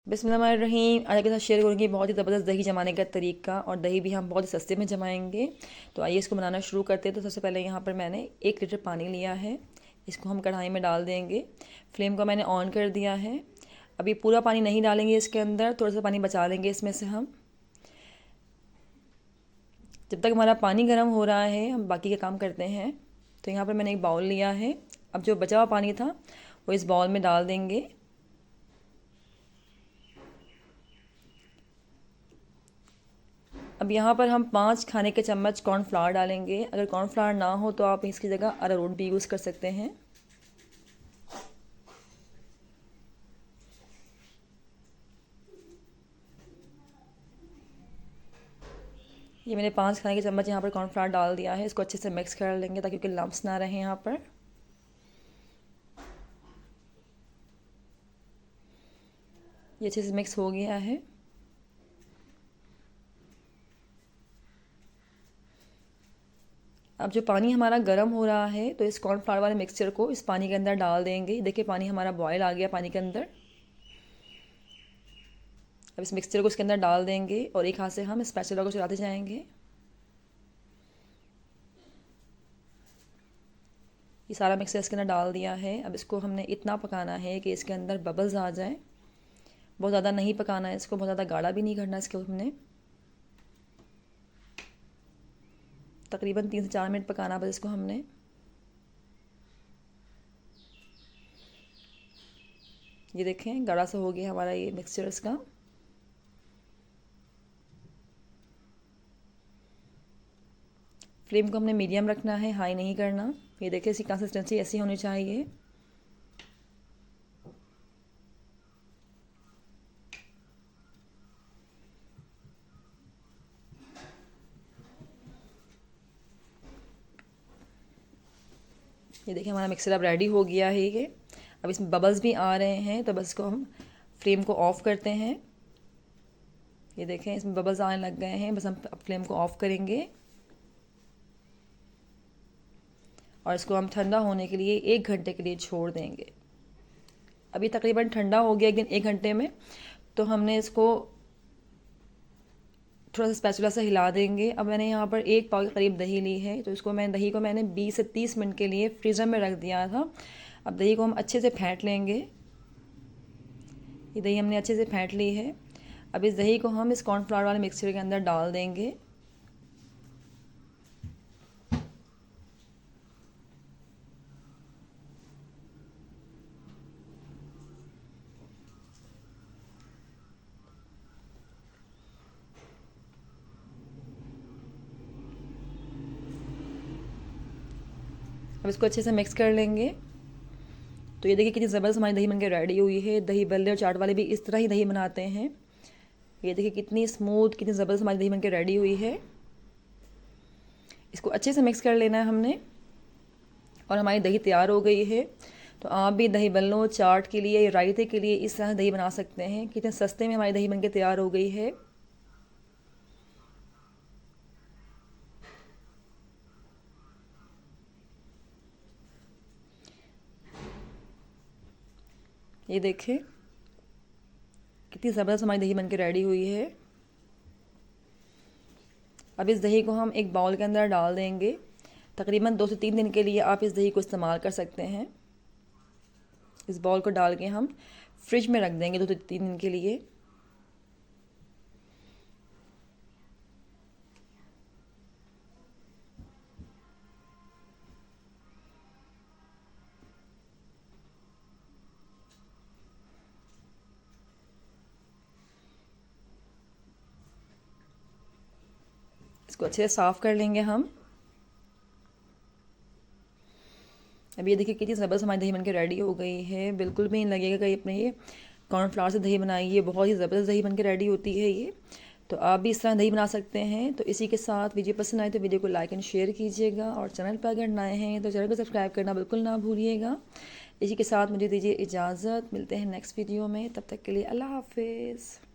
बिस्मिल्लाहिर्रहमानिर्रहीम। आज आपके साथ शेयर करूँगी बहुत ही ज़बरदस्त दही जमाने का तरीका, और दही भी हम बहुत ही सस्ते में जमाएंगे। तो आइए इसको बनाना शुरू करते हैं। तो सबसे पहले यहाँ पर मैंने 1 लीटर पानी लिया है, इसको हम कढ़ाई में डाल देंगे। फ्लेम को मैंने ऑन कर दिया है। अभी पूरा पानी नहीं डालेंगे इसके अंदर, थोड़ा सा पानी बचा लेंगे इसमें से हम। जब तक हमारा पानी गर्म हो रहा है हम बाकी का काम करते हैं। तो यहाँ पर मैंने एक बाउल लिया है। अब जो बचा हुआ पानी था वो इस बाउल में डाल देंगे। अब यहाँ पर हम 5 खाने के चम्मच कॉर्नफ्लावर डालेंगे। अगर कॉर्नफ्लावर ना हो तो आप इसकी जगह अरारोट भी यूज़ कर सकते हैं। ये मैंने 5 खाने के चम्मच यहाँ पर कॉर्नफ्लावर डाल दिया है। इसको अच्छे से मिक्स कर लेंगे ताकि क्योंकि लम्प्स ना रहे यहाँ पर। ये अच्छे से मिक्स हो गया है। अब जो पानी हमारा गर्म हो रहा है तो इस कॉर्नफ्लावर वाले मिक्सचर को इस पानी के अंदर डाल देंगे। देखिए पानी हमारा बॉयल आ गया पानी के अंदर। अब इस मिक्सचर को इसके अंदर डाल देंगे और एक हाथ से हम स्पैचुला को चलाते जाएंगे। ये सारा मिक्सचर इसके अंदर डाल दिया है। अब इसको हमने इतना पकाना है कि इसके अंदर बबल्स आ जाए। बहुत ज़्यादा नहीं पकाना है इसको, बहुत ज़्यादा गाढ़ा भी नहीं करना इसको। हमने तकरीबन 3 से 4 मिनट पकाना बस इसको हमने। ये देखें गाढ़ा सा हो गया हमारा ये मिक्सचर इसका। फ्लेम को हमने मीडियम रखना है, हाई नहीं करना। ये देखिए इसकी कंसिस्टेंसी ऐसी होनी चाहिए। ये देखिए हमारा मिक्सर अब रेडी हो गया है ये। अब इसमें बबल्स भी आ रहे हैं तो बस इसको हम फ्लेम को ऑफ़ करते हैं। ये देखें इसमें बबल्स आने लग गए हैं, बस हम अब फ्लेम को ऑफ़ करेंगे और इसको हम ठंडा होने के लिए 1 घंटे के लिए छोड़ देंगे। अभी तकरीबन ठंडा हो गया 1 घंटे में। तो हमने इसको थोड़ा सा स्पैचुला से हिला देंगे। अब मैंने यहाँ पर 1 पाव के करीब दही ली है, तो इसको दही को मैंने 20 से 30 मिनट के लिए फ्रीज़र में रख दिया था। अब दही को हम अच्छे से फेंट लेंगे। ये दही हमने अच्छे से फेंट ली है। अब इस दही को हम इस कॉर्नफ्लावर वाले मिक्सचर के अंदर डाल देंगे। अब इसको अच्छे से मिक्स कर लेंगे। तो ये देखिए कितनी ज़बरदस्त हमारी दही बनके रेडी हुई है। दही बल्ले और चाट वाले भी इस तरह ही दही बनाते हैं। ये देखिए कितनी स्मूथ, कितनी ज़बरदस्त हमारी दही बनके रेडी हुई है। इसको अच्छे से मिक्स कर लेना है हमने और हमारी दही तैयार हो गई है। तो आप भी दही बल्लों, चाट के लिए, रायते के लिए इस तरह दही बना सकते हैं। कितने सस्ते में हमारी दही बनके तैयार हो गई है। ये देखें कितनी ज़बरदस्त हमारी दही बनके रेडी हुई है। अब इस दही को हम एक बाउल के अंदर डाल देंगे। तकरीबन 2 से 3 दिन के लिए आप इस दही को इस्तेमाल कर सकते हैं। इस बाउल को डाल के हम फ्रिज में रख देंगे 2 से 3 दिन के लिए। इसको अच्छे से साफ़ कर लेंगे हम। अब ये देखिए कितनी ज़बरदस्त हमारी दही बनके रेडी हो गई है। बिल्कुल भी नहीं लगेगा कि अपने ये कॉर्नफ्लावर से दही बनाई है। बहुत ही ज़बरदस्त दही बनके रेडी होती है ये। तो आप भी इस तरह दही बना सकते हैं। तो इसी के साथ वीडियो पसंद आए तो वीडियो को लाइक एंड शेयर कीजिएगा, और चैनल पर अगर नए हैं तो चैनल को सब्सक्राइब करना बिल्कुल ना भूलिएगा। इसी के साथ मुझे दीजिए इजाज़त। मिलते हैं नेक्स्ट वीडियो में, तब तक के लिए अल्लाह हाफिज़।